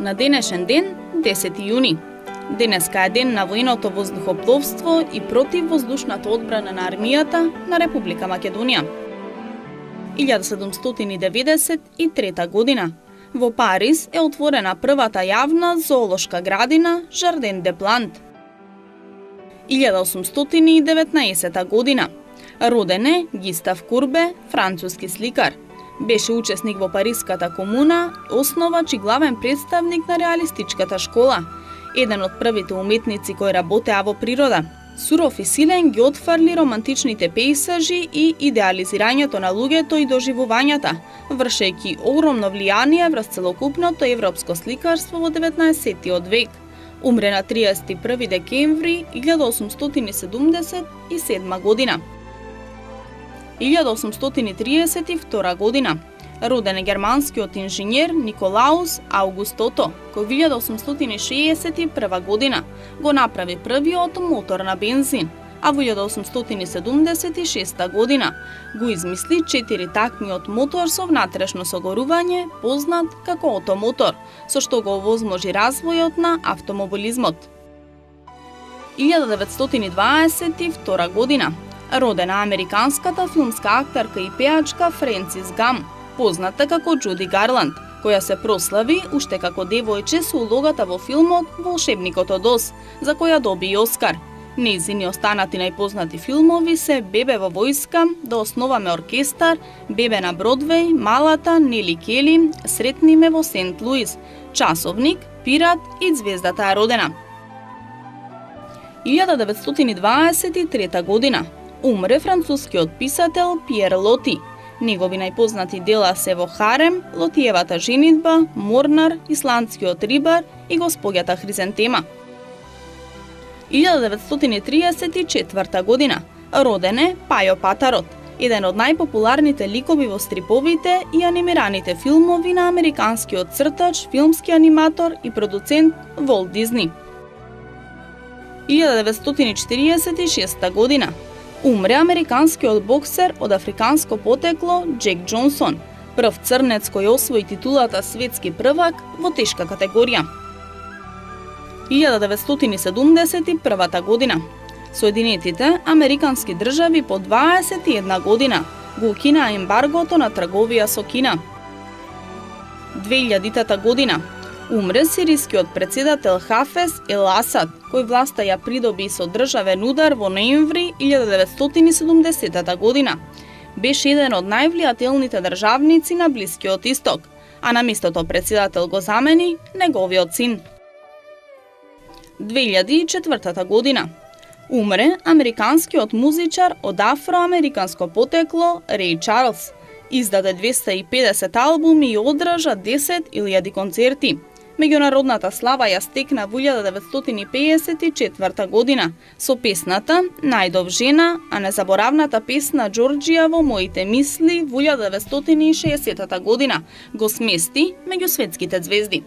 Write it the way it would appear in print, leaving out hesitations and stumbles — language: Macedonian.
На денешен ден, 10 јуни. Денеска е ден на военото воздухопловство и противвоздушната одбрана на армијата на Република Македонија. 1793 година. Во Париз е отворена првата јавна зоолошка градина Жарден де Плант. 1819 година. Роден е Гистав Курбе, француски сликар. Беше учесник во Париската комуна, основач и главен представник на реалистичката школа, еден од првите уметници кои работеа во природа. Суров и силен ги отфрли романтичните пејсажи и идеализирањето на луѓето и доживувањата, вршејќи огромно влијание врз целокупното европско сликарство во 19-тиот век. Умре на 31 декември 1877 година. 1832 година. Роден е германскиот инженер Николаус Аугуст Ото, кој 1861 година го направи првиот мотор на бензин, а во 1876 година го измисли 4 такмиот мотор со внатрешно согорување, познат како отомотор, со што го овозможи развојот на автомобилизмот. 1922 година. Родена американската филмска актерка и пеачка Френсис Гам, позната како Џуди Гарланд, која се прослави уште како девојче со улогата во филмот Волшебникот од Оз, за која доби и Оскар. Нејзини останати најпознати филмови се Бебе во војска, Да основаме оркестар, Бебе на Бродвеј, Малата, Нели Кели, Сретни ме во Сент Луис, Часовник, Пират и Звездата е родена. 1923 година. Умре францускиот писател Пиер Лоти. Негови најпознати дела се Во харем, Лотиевата женидба, Морнар, Исландскиот рибар и Госпоѓата Хризентема. 1934 година. Роден е Пајо Патарот, еден од најпопуларните ликови во стриповите и анимираните филмови на американскиот цртач, филмски аниматор и продуцент Волт Дизни. 1946 година. Умре американскиот боксер од африканско потекло Джек Џонсон, прв црнец кој освои титулата светски првак во тешка категорија. 1971 година. Соединетите американски држави по 21 година го укинаа ембаргото на трговија со Кина. 2000 година. Умре сирискиот председател Хафез Ел Асад, кој власта ја придоби со државен удар во ноември 1970 година. Беше еден од највлијателните државници на Блискиот Исток, а на местото председател го замени неговиот син. 2004 година. Умре американскиот музичар од афроамериканско потекло Реј Чарлс. Издаде 250 албуми и одржа 10.000 концерти. Меѓународната слава ја стекна во 1954 година со песната Најдов жена, а незаборавната песна Џорџија во моите мисли во 1960 година го смести меѓу светските звезди.